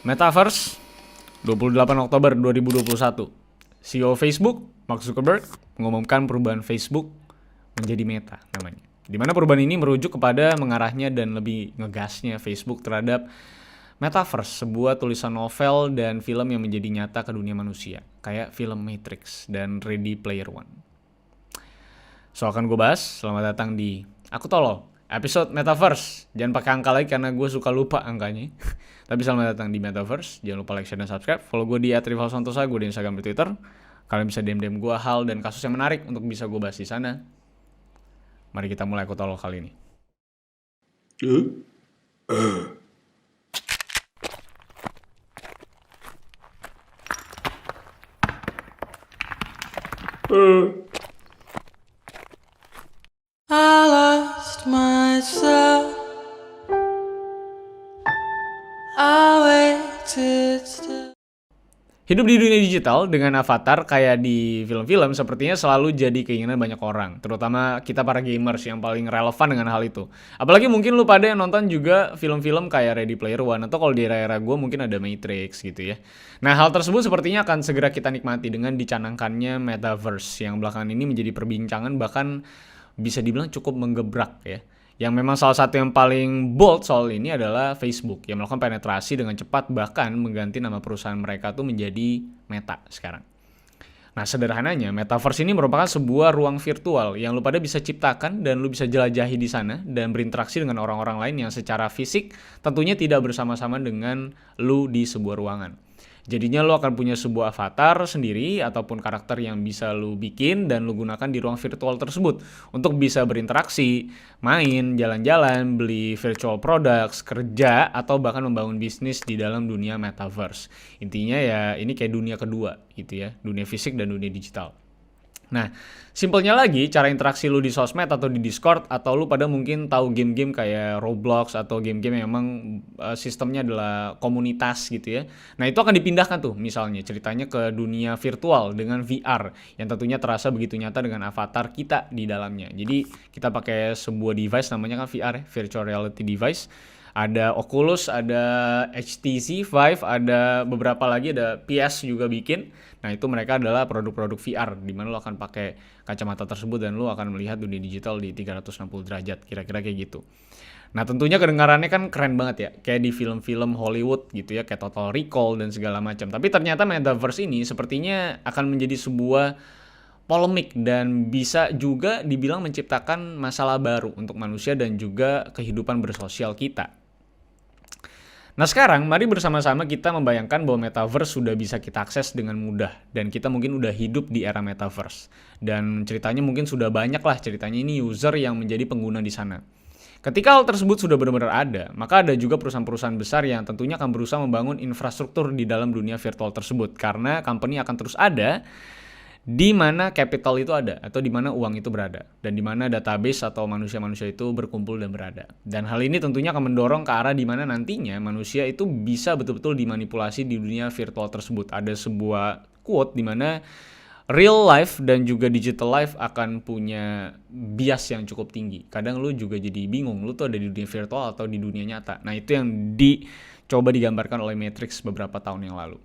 Metaverse, 28 Oktober 2021. CEO Facebook, Mark Zuckerberg, mengumumkan perubahan Facebook menjadi Meta namanya. Di mana perubahan ini merujuk kepada mengarahnya dan lebih ngegasnya Facebook terhadap Metaverse, sebuah tulisan novel dan film yang menjadi nyata ke dunia manusia, kayak film Matrix dan Ready Player One. So, akan gue bahas, selamat datang di Aku Tolol, episode Metaverse. Jangan pakai angka lagi karena gue suka lupa angkanya. Tapi selamat datang di Metaverse. Jangan lupa like, share, dan subscribe. Follow gue di @rivalsantosa, gue di Instagram dan Twitter. Kalian bisa DM gue hal dan kasus yang menarik untuk bisa gue bahas di sana. Mari kita mulai Aku Tolol kali ini. I lost myself. I waited still. Hidup di dunia digital dengan avatar kayak di film-film sepertinya selalu jadi keinginan banyak orang. Terutama kita para gamers yang paling relevan dengan hal itu. Apalagi mungkin lu pada yang nonton juga film-film kayak Ready Player One. Atau kalau di era-era gue mungkin ada Matrix gitu ya. Nah, hal tersebut sepertinya akan segera kita nikmati dengan dicanangkannya Metaverse. Yang belakangan ini menjadi perbincangan bahkan bisa dibilang cukup menggebrak ya. Yang memang salah satu yang paling bold soal ini adalah Facebook yang melakukan penetrasi dengan cepat bahkan mengganti nama perusahaan mereka tuh menjadi Meta sekarang. Nah, sederhananya Metaverse ini merupakan sebuah ruang virtual yang lu pada bisa ciptakan dan lu bisa jelajahi di sana dan berinteraksi dengan orang-orang lain yang secara fisik tentunya tidak bersama-sama dengan lu di sebuah ruangan. Jadinya lo akan punya sebuah avatar sendiri ataupun karakter yang bisa lo bikin dan lo gunakan di ruang virtual tersebut untuk bisa berinteraksi, main, jalan-jalan, beli virtual products, kerja, atau bahkan membangun bisnis di dalam dunia metaverse. Intinya ya ini kayak dunia kedua gitu ya, dunia fisik dan dunia digital. Nah, simpelnya lagi, cara interaksi lu di sosmed atau di Discord, atau lu pada mungkin tahu game-game kayak Roblox atau game-game yang emang sistemnya adalah komunitas gitu ya. Nah, itu akan dipindahkan tuh misalnya ceritanya ke dunia virtual dengan VR yang tentunya terasa begitu nyata dengan avatar kita di dalamnya. Jadi, kita pakai sebuah device namanya kan VR ya, Virtual Reality Device. Ada Oculus, ada HTC Vive, ada beberapa lagi, ada PS juga bikin. Nah, itu mereka adalah produk-produk VR di mana lo akan pakai kacamata tersebut dan lo akan melihat dunia digital di 360 derajat, kira-kira kayak gitu. Nah, tentunya kedengarannya kan keren banget ya, kayak di film-film Hollywood gitu ya, kayak Total Recall dan segala macam. Tapi ternyata Metaverse ini sepertinya akan menjadi sebuah polemik dan bisa juga dibilang menciptakan masalah baru untuk manusia dan juga kehidupan bersosial kita. Nah, sekarang mari bersama-sama kita membayangkan bahwa Metaverse sudah bisa kita akses dengan mudah dan kita mungkin udah hidup di era Metaverse. Dan ceritanya mungkin sudah banyak lah ceritanya ini user yang menjadi pengguna di sana. Ketika hal tersebut sudah benar-benar ada, maka ada juga perusahaan-perusahaan besar yang tentunya akan berusaha membangun infrastruktur di dalam dunia virtual tersebut karena company akan terus ada di mana capital itu ada atau di mana uang itu berada dan di mana database atau manusia-manusia itu berkumpul dan berada. Dan hal ini tentunya akan mendorong ke arah di mana nantinya manusia itu bisa betul-betul dimanipulasi di dunia virtual tersebut. Ada sebuah quote di mana real life dan juga digital life akan punya bias yang cukup tinggi. Kadang lu juga jadi bingung, lu tuh ada di dunia virtual atau di dunia nyata. Nah, itu yang dicoba digambarkan oleh Matrix beberapa tahun yang lalu.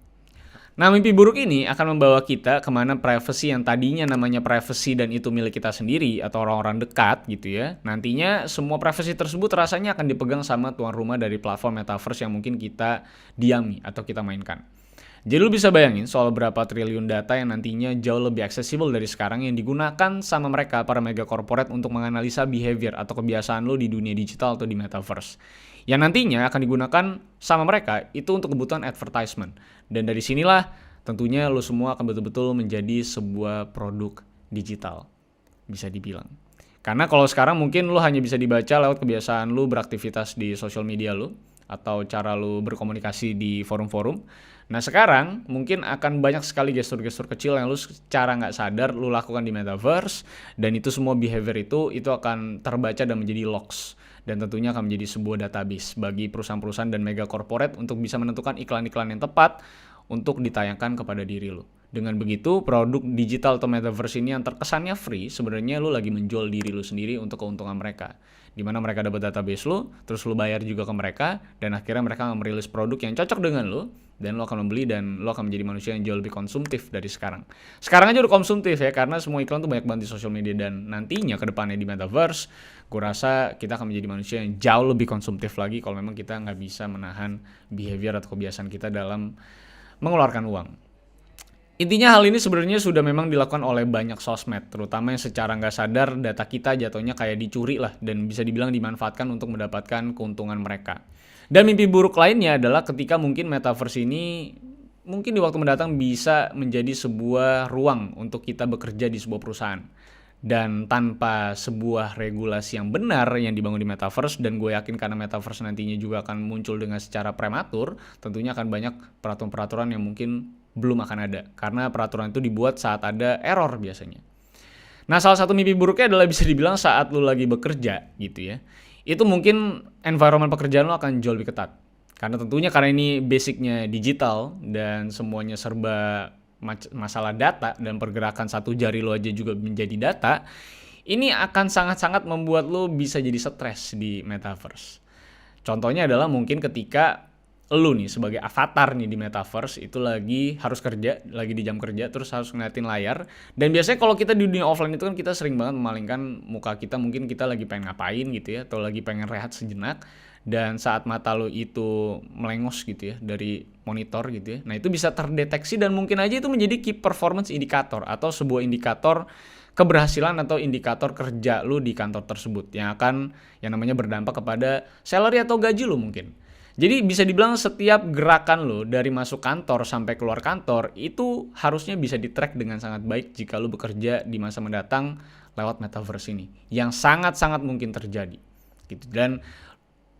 Nah, mimpi buruk ini akan membawa kita kemana privacy yang tadinya namanya privacy dan itu milik kita sendiri atau orang-orang dekat gitu ya. Nantinya semua privacy tersebut rasanya akan dipegang sama tuan rumah dari platform metaverse yang mungkin kita diami atau kita mainkan. Jadi lu bisa bayangin soal berapa triliun data yang nantinya jauh lebih accessible dari sekarang yang digunakan sama mereka para mega corporate untuk menganalisa behavior atau kebiasaan lu di dunia digital atau di metaverse. Yang nantinya akan digunakan sama mereka itu untuk kebutuhan advertisement. Dan dari sinilah tentunya lu semua akan betul-betul menjadi sebuah produk digital, bisa dibilang. Karena kalau sekarang mungkin lu hanya bisa dibaca lewat kebiasaan lu beraktivitas di sosial media lu atau cara lu berkomunikasi di forum-forum. Nah, sekarang mungkin akan banyak sekali gestur-gestur kecil yang lu secara nggak sadar lu lakukan di metaverse dan itu semua behavior itu akan terbaca dan menjadi logs dan tentunya akan menjadi sebuah database bagi perusahaan-perusahaan dan mega corporate untuk bisa menentukan iklan-iklan yang tepat untuk ditayangkan kepada diri lu. Dengan begitu, produk digital atau metaverse ini yang terkesannya free, sebenarnya lu lagi menjual diri lu sendiri untuk keuntungan mereka. Dimana mereka dapat database lu, terus lu bayar juga ke mereka, dan akhirnya mereka merilis produk yang cocok dengan lu, dan lu akan membeli, dan lu akan menjadi manusia yang jauh lebih konsumtif dari sekarang. Sekarang aja udah konsumtif ya, karena semua iklan tuh banyak banget di sosial media, dan nantinya ke depannya di metaverse, gue rasa kita akan menjadi manusia yang jauh lebih konsumtif lagi kalau memang kita nggak bisa menahan behavior atau kebiasaan kita dalam mengeluarkan uang. Intinya hal ini sebenarnya sudah memang dilakukan oleh banyak sosmed, terutama yang secara nggak sadar data kita jatuhnya kayak dicuri lah, dan bisa dibilang dimanfaatkan untuk mendapatkan keuntungan mereka. Dan mimpi buruk lainnya adalah ketika mungkin metaverse ini mungkin di waktu mendatang bisa menjadi sebuah ruang untuk kita bekerja di sebuah perusahaan. Dan tanpa sebuah regulasi yang benar yang dibangun di metaverse, dan gue yakin karena metaverse nantinya juga akan muncul dengan secara prematur, tentunya akan banyak peraturan-peraturan yang mungkin belum akan ada, karena peraturan itu dibuat saat ada error biasanya. Nah, salah satu mimpi buruknya adalah bisa dibilang saat lu lagi bekerja gitu ya, itu mungkin environment pekerjaan lu akan jauh lebih ketat. Karena tentunya karena ini basicnya digital dan semuanya serba masalah data, dan pergerakan satu jari lu aja juga menjadi data, ini akan sangat-sangat membuat lu bisa jadi stres di metaverse. Contohnya adalah mungkin ketika lu nih sebagai avatar nih di metaverse itu lagi harus kerja, lagi di jam kerja, terus harus ngeliatin layar. Dan biasanya kalau kita di dunia offline itu kan kita sering banget memalingkan muka kita, mungkin kita lagi pengen ngapain gitu ya, atau lagi pengen rehat sejenak. Dan saat mata lu itu melengos gitu ya dari monitor gitu ya, nah itu bisa terdeteksi dan mungkin aja itu menjadi key performance indicator atau sebuah indikator keberhasilan atau indikator kerja lu di kantor tersebut yang akan yang namanya berdampak kepada salary atau gaji lu mungkin. Jadi bisa dibilang setiap gerakan lo dari masuk kantor sampai keluar kantor itu harusnya bisa di-track dengan sangat baik jika lo bekerja di masa mendatang lewat metaverse ini. Yang sangat-sangat mungkin terjadi. Gitu. Dan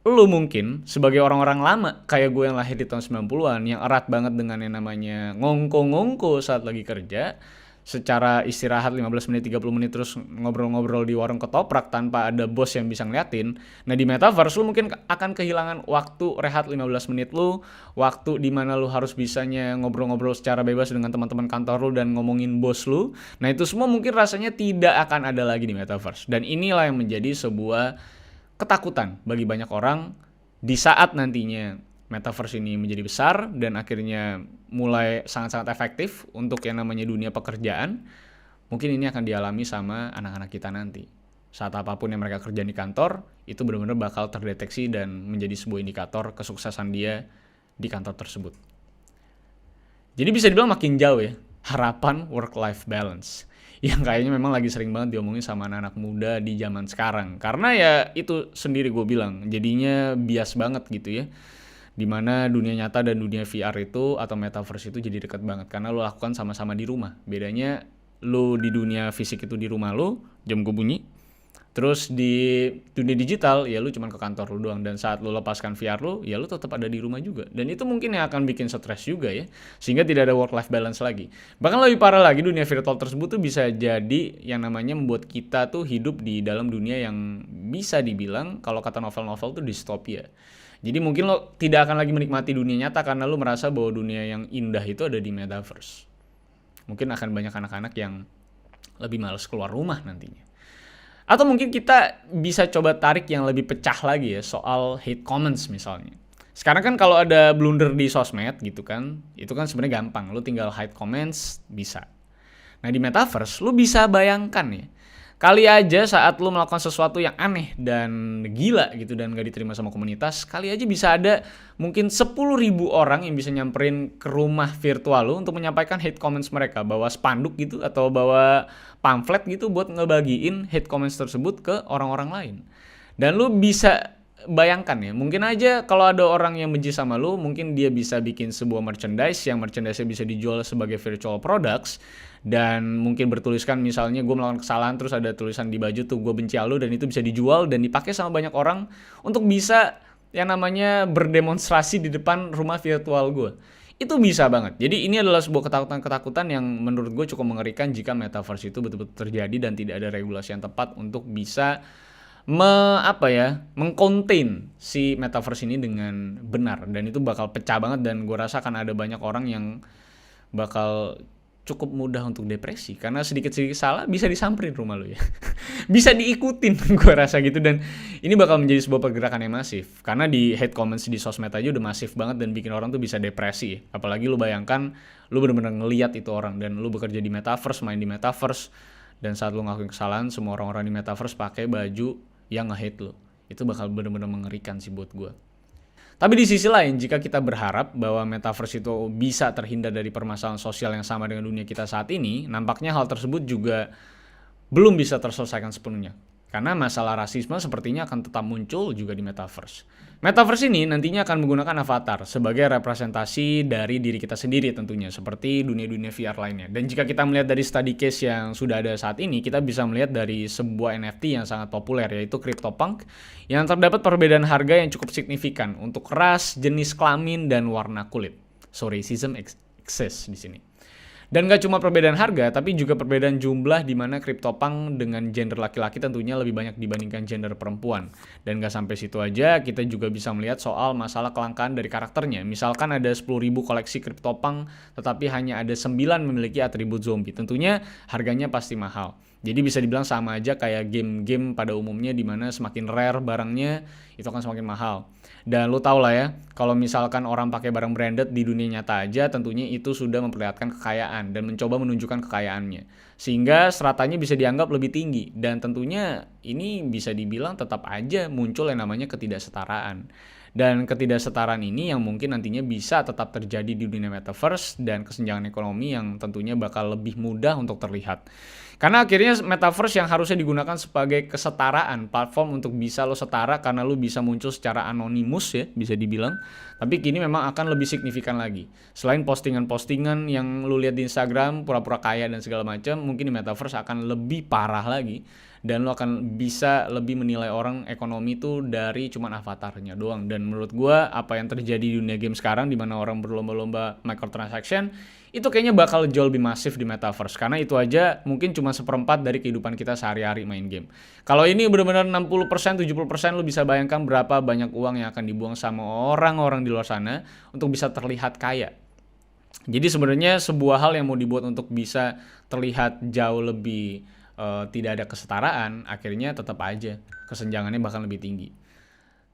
lo mungkin sebagai orang-orang lama kayak gue yang lahir di tahun 90-an yang erat banget dengan yang namanya ngongko-ngongko saat lagi kerja, secara istirahat 15 menit, 30 menit terus ngobrol-ngobrol di warung ketoprak tanpa ada bos yang bisa ngeliatin. Nah di metaverse lu mungkin akan kehilangan waktu rehat 15 menit lu, waktu dimana lu harus bisanya ngobrol-ngobrol secara bebas dengan teman-teman kantor lu dan ngomongin bos lu. Nah itu semua mungkin rasanya tidak akan ada lagi di metaverse. Dan inilah yang menjadi sebuah ketakutan bagi banyak orang di saat nantinya metaverse ini menjadi besar dan akhirnya mulai sangat-sangat efektif untuk yang namanya dunia pekerjaan. Mungkin ini akan dialami sama anak-anak kita nanti. Saat apapun yang mereka kerja di kantor, itu benar-benar bakal terdeteksi dan menjadi sebuah indikator kesuksesan dia di kantor tersebut. Jadi bisa dibilang makin jauh ya, harapan work-life balance. Yang kayaknya memang lagi sering banget diomongin sama anak-anak muda di zaman sekarang. Karena ya itu sendiri gue bilang, jadinya bias banget gitu ya. Dimana dunia nyata dan dunia VR itu atau metaverse itu jadi dekat banget karena lo lakukan sama-sama di rumah. Bedanya lo di dunia fisik itu di rumah lo, jam gue bunyi. Terus di dunia digital ya lo cuma ke kantor lo doang, dan saat lo lepaskan VR lo ya lo tetap ada di rumah juga. Dan itu mungkin yang akan bikin stres juga ya, sehingga tidak ada work life balance lagi. Bahkan lebih parah lagi, dunia virtual tersebut tuh bisa jadi yang namanya membuat kita tuh hidup di dalam dunia yang bisa dibilang kalau kata novel-novel tuh distopia. Jadi mungkin lo tidak akan lagi menikmati dunia nyata karena lo merasa bahwa dunia yang indah itu ada di metaverse. Mungkin akan banyak anak-anak yang lebih malas keluar rumah nantinya. Atau mungkin kita bisa coba tarik yang lebih pecah lagi ya, soal hate comments misalnya. Sekarang kan kalau ada blunder di sosmed gitu kan, itu kan sebenarnya gampang. Lo tinggal hide comments, bisa. Nah di metaverse, lo bisa bayangkan ya, kali aja saat lu melakukan sesuatu yang aneh dan gila gitu dan gak diterima sama komunitas, kali aja bisa ada mungkin 10.000 orang yang bisa nyamperin ke rumah virtual lu untuk menyampaikan hate comments mereka, bawa spanduk gitu atau bawa pamflet gitu buat ngebagiin hate comments tersebut ke orang-orang lain. Dan lu bisa bayangkan ya, mungkin aja kalau ada orang yang benci sama lu, mungkin dia bisa bikin sebuah merchandise yang merchandise-nya bisa dijual sebagai virtual products, dan mungkin bertuliskan misalnya gue melakukan kesalahan, terus ada tulisan di baju tuh gue benci lu, dan itu bisa dijual dan dipakai sama banyak orang untuk bisa yang namanya berdemonstrasi di depan rumah virtual gue. Itu bisa banget. Jadi ini adalah sebuah ketakutan-ketakutan yang menurut gue cukup mengerikan jika metaverse itu betul-betul terjadi dan tidak ada regulasi yang tepat untuk bisa mengcontain si metaverse ini dengan benar. Dan itu bakal pecah banget, dan gue rasa akan ada banyak orang yang bakal cukup mudah untuk depresi karena sedikit-sedikit salah bisa disamperin rumah lu ya. Bisa diikutin gue rasa gitu, dan ini bakal menjadi sebuah pergerakan yang masif karena di hate comments di sosmed aja udah masif banget dan bikin orang tuh bisa depresi. Apalagi lu bayangkan lu bener-bener ngeliat itu orang dan lu bekerja di metaverse, main di metaverse, dan saat lu ngelakuin kesalahan semua orang-orang di metaverse pakai baju yang nge-hate lu. Itu bakal bener-bener mengerikan sih buat gue. Tapi di sisi lain, jika kita berharap bahwa metaverse itu bisa terhindar dari permasalahan sosial yang sama dengan dunia kita saat ini, nampaknya hal tersebut juga belum bisa terselesaikan sepenuhnya. Karena masalah rasisme sepertinya akan tetap muncul juga di metaverse. Metaverse ini nantinya akan menggunakan avatar sebagai representasi dari diri kita sendiri tentunya, seperti dunia-dunia VR lainnya. Dan jika kita melihat dari study case yang sudah ada saat ini, kita bisa melihat dari sebuah NFT yang sangat populer, yaitu CryptoPunk, yang terdapat perbedaan harga yang cukup signifikan untuk ras, jenis kelamin, dan warna kulit. So racism exists di sini. Dan gak cuma perbedaan harga, tapi juga perbedaan jumlah di mana CryptoPunk dengan gender laki-laki tentunya lebih banyak dibandingkan gender perempuan. Dan gak sampai situ aja, kita juga bisa melihat soal masalah kelangkaan dari karakternya. Misalkan ada 10.000 koleksi CryptoPunk, tetapi hanya ada 9 memiliki atribut zombie. Tentunya harganya pasti mahal. Jadi bisa dibilang sama aja kayak game-game pada umumnya di mana semakin rare barangnya, itu akan semakin mahal. Dan lu tau lah ya, kalau misalkan orang pakai barang branded di dunia nyata aja, tentunya itu sudah memperlihatkan kekayaan dan mencoba menunjukkan kekayaannya. Sehingga seratanya bisa dianggap lebih tinggi. Dan tentunya ini bisa dibilang tetap aja muncul yang namanya ketidaksetaraan. Dan ketidaksetaraan ini yang mungkin nantinya bisa tetap terjadi di dunia metaverse dan kesenjangan ekonomi yang tentunya bakal lebih mudah untuk terlihat. Karena akhirnya metaverse yang harusnya digunakan sebagai kesetaraan, platform untuk bisa lo setara karena lo bisa muncul secara anonimus ya, bisa dibilang. Tapi kini memang akan lebih signifikan lagi. Selain postingan-postingan yang lo lihat di Instagram, pura-pura kaya dan segala macam, mungkin di metaverse akan lebih parah lagi. Dan lo akan bisa lebih menilai orang ekonomi itu dari cuman avatarnya doang. Dan menurut gue apa yang terjadi di dunia game sekarang di mana orang berlomba-lomba microtransaction itu kayaknya bakal jauh lebih masif di metaverse. Karena itu aja mungkin cuma seperempat dari kehidupan kita sehari-hari main game. Kalau ini benar-benar 60%, 70% lo bisa bayangkan berapa banyak uang yang akan dibuang sama orang-orang di luar sana untuk bisa terlihat kaya. Jadi sebenarnya sebuah hal yang mau dibuat untuk bisa terlihat jauh lebih tidak ada kesetaraan, akhirnya tetap aja kesenjangannya bahkan lebih tinggi.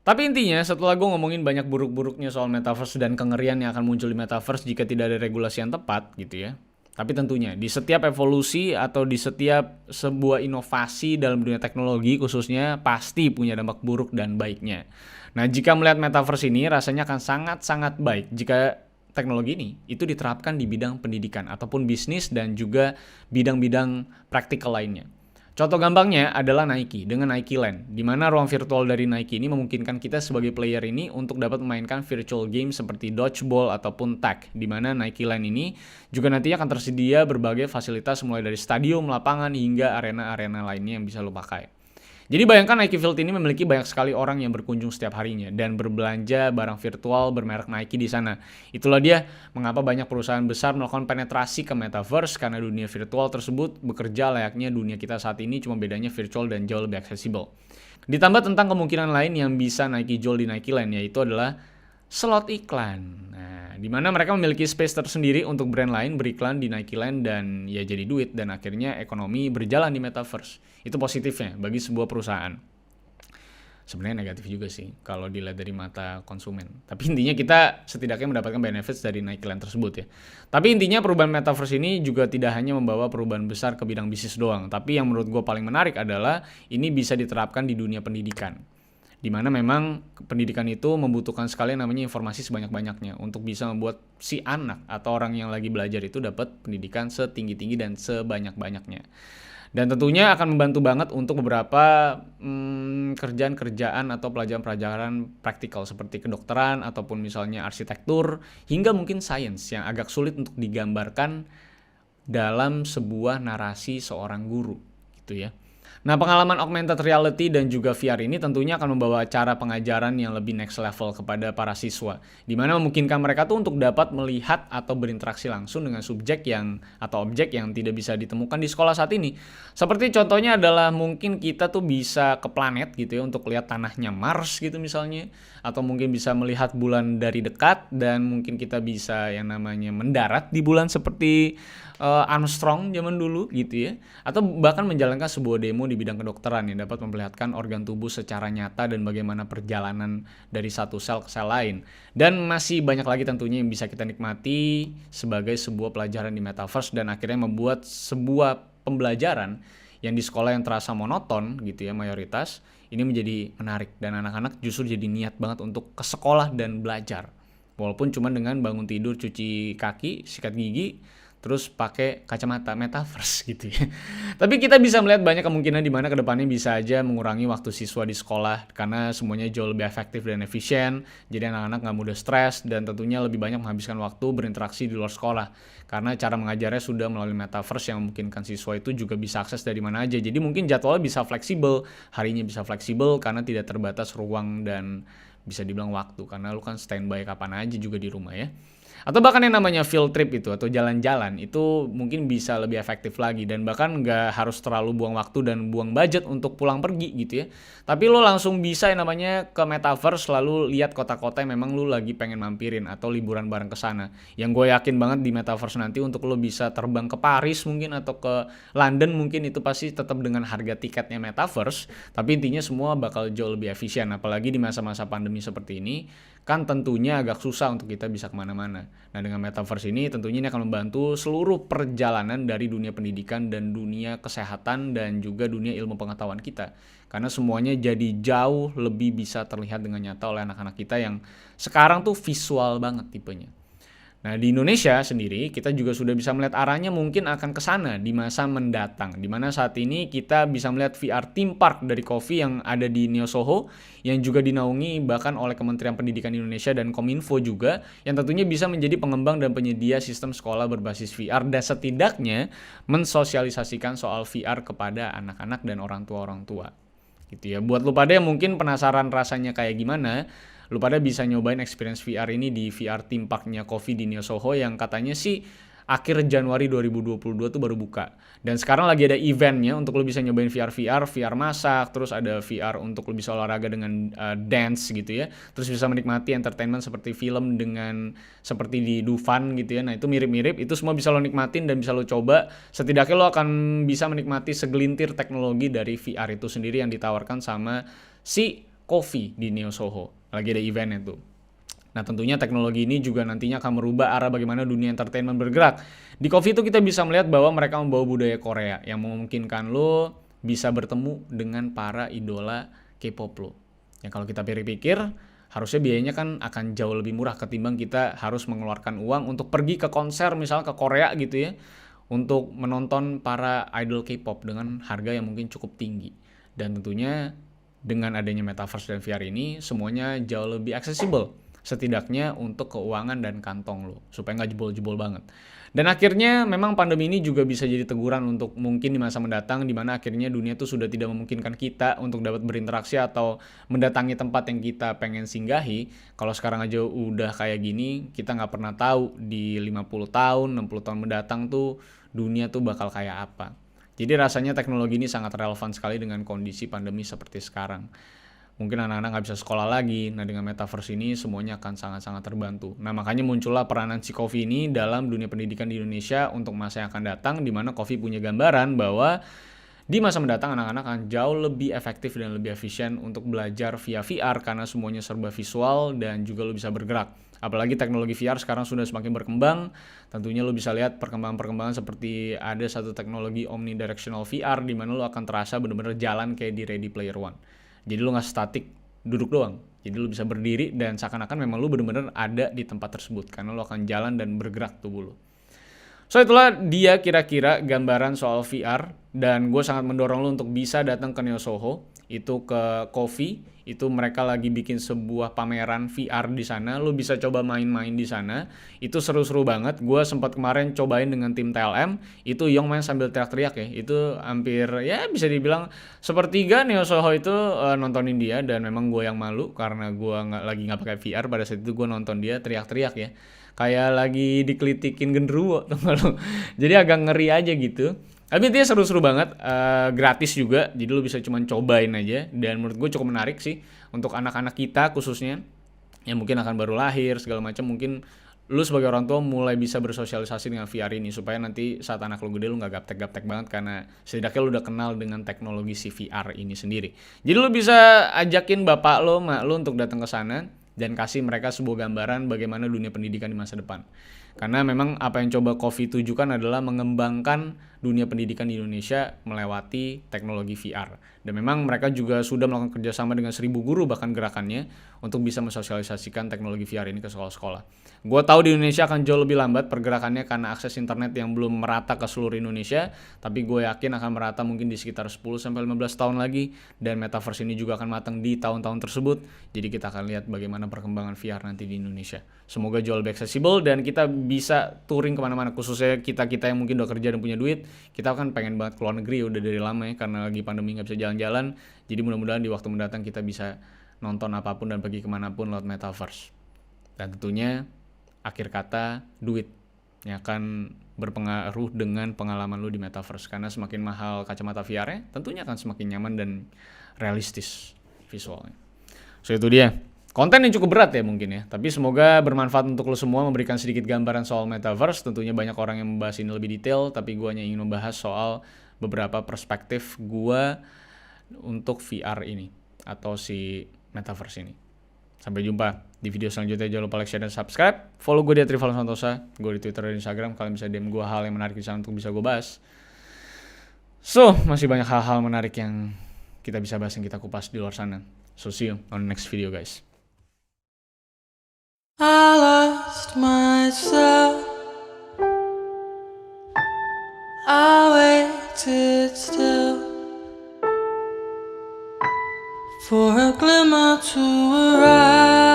Tapi intinya setelah gue ngomongin banyak buruk-buruknya soal metaverse dan kengerian yang akan muncul di metaverse jika tidak ada regulasi yang tepat gitu ya. Tapi tentunya di setiap evolusi atau di setiap sebuah inovasi dalam dunia teknologi khususnya pasti punya dampak buruk dan baiknya. Nah jika melihat metaverse ini rasanya akan sangat-sangat baik jika teknologi ini itu diterapkan di bidang pendidikan ataupun bisnis dan juga bidang-bidang praktikal lainnya. Contoh gampangnya adalah Nike dengan Nike Land, di mana ruang virtual dari Nike ini memungkinkan kita sebagai player ini untuk dapat memainkan virtual game seperti dodgeball ataupun tag, di mana Nike Land ini juga nantinya akan tersedia berbagai fasilitas mulai dari stadium, lapangan, hingga arena-arena lainnya yang bisa lo pakai. Jadi bayangkan Nike Field ini memiliki banyak sekali orang yang berkunjung setiap harinya dan berbelanja barang virtual bermerek Nike di sana. Itulah dia mengapa banyak perusahaan besar melakukan penetrasi ke metaverse karena dunia virtual tersebut bekerja layaknya dunia kita saat ini, cuma bedanya virtual dan jauh lebih accessible. Ditambah tentang kemungkinan lain yang bisa Nike jual di Nike Land, yaitu adalah slot iklan. Nah, di mana mereka memiliki space tersendiri untuk brand lain beriklan di Nike Land dan ya jadi duit dan akhirnya ekonomi berjalan di metaverse. Itu positifnya bagi sebuah perusahaan. Sebenarnya negatif juga sih kalau dilihat dari mata konsumen. Tapi intinya kita setidaknya mendapatkan benefits dari Nike Land tersebut ya. Tapi intinya perubahan metaverse ini juga tidak hanya membawa perubahan besar ke bidang bisnis doang. Tapi yang menurut gue paling menarik adalah ini bisa diterapkan di dunia pendidikan. Di mana memang pendidikan itu membutuhkan sekali namanya informasi sebanyak-banyaknya untuk bisa membuat si anak atau orang yang lagi belajar itu dapat pendidikan setinggi-tinggi dan sebanyak-banyaknya. Dan tentunya akan membantu banget untuk beberapa kerjaan-kerjaan atau pelajaran-pelajaran praktikal seperti kedokteran ataupun misalnya arsitektur hingga mungkin sains yang agak sulit untuk digambarkan dalam sebuah narasi seorang guru gitu ya. Nah, pengalaman augmented reality dan juga VR ini tentunya akan membawa cara pengajaran yang lebih next level kepada para siswa, di mana memungkinkan mereka tuh untuk dapat melihat atau berinteraksi langsung dengan subjek yang atau objek yang tidak bisa ditemukan di sekolah saat ini. Seperti contohnya adalah mungkin kita tuh bisa ke planet gitu ya untuk lihat tanahnya Mars gitu misalnya, atau mungkin bisa melihat bulan dari dekat dan mungkin kita bisa yang namanya mendarat di bulan seperti Armstrong zaman dulu gitu ya, atau bahkan menjalankan sebuah demo di bidang kedokteran yang dapat memperlihatkan organ tubuh secara nyata dan bagaimana perjalanan dari satu sel ke sel lain. Dan masih banyak lagi tentunya yang bisa kita nikmati sebagai sebuah pelajaran di metaverse dan akhirnya membuat sebuah pembelajaran yang di sekolah yang terasa monoton gitu ya mayoritas, ini menjadi menarik dan anak-anak justru jadi niat banget untuk ke sekolah dan belajar. Walaupun cuma dengan bangun tidur, cuci kaki, sikat gigi, terus pakai kacamata metaverse gitu ya. Tapi kita bisa melihat banyak kemungkinan di mana kedepannya bisa aja mengurangi waktu siswa di sekolah karena semuanya jauh lebih efektif dan efisien. Jadi anak-anak nggak mudah stres dan tentunya lebih banyak menghabiskan waktu berinteraksi di luar sekolah. Karena cara mengajarnya sudah melalui metaverse yang memungkinkan siswa itu juga bisa akses dari mana aja. Jadi mungkin jadwalnya bisa fleksibel, harinya bisa fleksibel karena tidak terbatas ruang dan bisa dibilang waktu. Karena lu kan standby kapan aja juga di rumah ya. Atau bahkan yang namanya field trip itu atau jalan-jalan itu mungkin bisa lebih efektif lagi dan bahkan nggak harus terlalu buang waktu dan buang budget untuk pulang pergi gitu ya. Tapi lo langsung bisa yang namanya ke metaverse lalu lihat kota-kota yang memang lo lagi pengen mampirin atau liburan bareng ke sana. Yang gue yakin banget di metaverse nanti untuk lo bisa terbang ke Paris mungkin atau ke London mungkin itu pasti tetap dengan harga tiketnya metaverse. Tapi intinya semua bakal jauh lebih efisien apalagi di masa-masa pandemi seperti ini. Kan tentunya agak susah untuk kita bisa kemana-mana. Nah dengan metaverse ini tentunya ini akan membantu seluruh perjalanan dari dunia pendidikan dan dunia kesehatan dan juga dunia ilmu pengetahuan kita. Karena semuanya jadi jauh lebih bisa terlihat dengan nyata oleh anak-anak kita yang sekarang tuh visual banget tipenya. Nah di Indonesia sendiri kita juga sudah bisa melihat arahnya mungkin akan ke sana di masa mendatang. Dimana saat ini kita bisa melihat VR theme park dari Coffee yang ada di Neo Soho yang juga dinaungi bahkan oleh Kementerian Pendidikan Indonesia dan Kominfo juga yang tentunya bisa menjadi pengembang dan penyedia sistem sekolah berbasis VR dan setidaknya mensosialisasikan soal VR kepada anak-anak dan orang tua gitu ya. Buat lu pada yang mungkin penasaran rasanya kayak gimana, lu pada bisa nyobain experience VR ini di VR theme parknya Coffee di Neo Soho yang katanya sih akhir Januari 2022 tuh baru buka. Dan sekarang lagi ada eventnya untuk lu bisa nyobain VR masak, terus ada VR untuk lu bisa olahraga dengan dance gitu ya. Terus bisa menikmati entertainment seperti film dengan seperti di Dufan gitu ya. Nah itu mirip-mirip, itu semua bisa lo nikmatin dan bisa lo coba. Setidaknya lo akan bisa menikmati segelintir teknologi dari VR itu sendiri yang ditawarkan sama si Coffee di Neo Soho. Lagi ada eventnya tuh. Nah tentunya teknologi ini juga nantinya akan merubah arah bagaimana dunia entertainment bergerak. Di Coffee itu kita bisa melihat bahwa mereka membawa budaya Korea yang memungkinkan lo bisa bertemu dengan para idola K-pop lo. Yang kalau kita pikir-pikir harusnya biayanya kan akan jauh lebih murah ketimbang kita harus mengeluarkan uang untuk pergi ke konser misalnya ke Korea gitu ya. Untuk menonton para idol K-pop dengan harga yang mungkin cukup tinggi. Dan tentunya dengan adanya metaverse dan VR ini semuanya jauh lebih accessible setidaknya untuk keuangan dan kantong lo supaya nggak jebol-jebol banget. Dan akhirnya memang pandemi ini juga bisa jadi teguran untuk mungkin di masa mendatang di mana akhirnya dunia tuh sudah tidak memungkinkan kita untuk dapat berinteraksi atau mendatangi tempat yang kita pengen singgahi. Kalau sekarang aja udah kayak gini, kita nggak pernah tahu di 50 tahun, 60 tahun mendatang tuh dunia tuh bakal kayak apa. Jadi rasanya teknologi ini sangat relevan sekali dengan kondisi pandemi seperti sekarang. Mungkin anak-anak nggak bisa sekolah lagi, nah dengan metaverse ini semuanya akan sangat-sangat terbantu. Nah makanya muncullah peranan si Coffee ini dalam dunia pendidikan di Indonesia untuk masa yang akan datang, di mana Coffee punya gambaran bahwa di masa mendatang anak-anak akan jauh lebih efektif dan lebih efisien untuk belajar via VR karena semuanya serba visual dan juga lo bisa bergerak. Apalagi teknologi VR sekarang sudah semakin berkembang, tentunya lo bisa lihat perkembangan-perkembangan seperti ada satu teknologi omnidirectional VR di mana lo akan terasa benar-benar jalan kayak di Ready Player One. Jadi lo nggak statik duduk doang, jadi lo bisa berdiri dan seakan-akan memang lo benar-benar ada di tempat tersebut karena lo akan jalan dan bergerak tubuh lo. So itulah dia kira-kira gambaran soal VR dan gue sangat mendorong lo untuk bisa datang ke Neo Soho, itu ke Coffee, itu mereka lagi bikin sebuah pameran VR di sana, lo bisa coba main-main di sana, itu seru-seru banget. Gue sempat kemarin cobain dengan tim TLM, itu Yong main sambil teriak-teriak ya, itu hampir ya bisa dibilang sepertiga Neo Soho itu nontonin dia dan memang gue yang malu karena gue nggak pakai VR pada saat itu gue nonton dia teriak-teriak ya. Kayak lagi dikelitikin genderuwo tuh lo. Jadi agak ngeri aja gitu. Tapi intinya seru-seru banget, gratis juga. Jadi lo bisa cuman cobain aja. Dan menurut gue cukup menarik sih untuk anak-anak kita khususnya yang mungkin akan baru lahir segala macam. Mungkin lu sebagai orang tua mulai bisa bersosialisasi dengan VR ini supaya nanti saat anak lu gede lu nggak gaptek-gaptek banget karena setidaknya lu udah kenal dengan teknologi si VR ini sendiri. Jadi lu bisa ajakin bapak lu, mak lu untuk datang ke sana dan kasih mereka sebuah gambaran bagaimana dunia pendidikan di masa depan. Karena memang apa yang coba Coffee tujukan adalah mengembangkan dunia pendidikan di Indonesia melewati teknologi VR. Dan memang mereka juga sudah melakukan kerjasama dengan 1.000 guru bahkan gerakannya untuk bisa mensosialisasikan teknologi VR ini ke sekolah-sekolah. Gue tahu di Indonesia akan jauh lebih lambat pergerakannya karena akses internet yang belum merata ke seluruh Indonesia, tapi gue yakin akan merata mungkin di sekitar 10-15 tahun lagi, dan metaverse ini juga akan matang di tahun-tahun tersebut. Jadi kita akan lihat bagaimana perkembangan VR nanti di Indonesia. Semoga jauh lebih accessible dan kita bisa touring kemana-mana, khususnya kita-kita yang mungkin udah kerja dan punya duit. Kita kan pengen banget keluar negeri udah dari lama ya, karena lagi pandemi nggak bisa jalan-jalan. Jadi mudah-mudahan di waktu mendatang kita bisa nonton apapun dan pergi kemanapun lewat metaverse. Dan tentunya akhir kata duit yang akan berpengaruh dengan pengalaman lu di metaverse, karena semakin mahal kacamata VR-nya tentunya akan semakin nyaman dan realistis visualnya. So itu dia konten yang cukup berat ya mungkin ya, tapi semoga bermanfaat untuk lo semua, memberikan sedikit gambaran soal metaverse. Tentunya banyak orang yang membahas ini lebih detail, tapi gue hanya ingin membahas soal beberapa perspektif gue untuk VR ini atau si metaverse ini. Sampai jumpa di video selanjutnya. Jangan lupa like, share, dan subscribe. Follow gue di @rivalsantosa. Gue di Twitter dan Instagram. Kalian bisa DM gue hal yang menarik di sana untuk bisa gue bahas. So, masih banyak hal-hal menarik yang kita bisa bahas, yang kita kupas di luar sana. So, see you on the next video, guys. I lost myself. I waited still for a glimmer to arrive.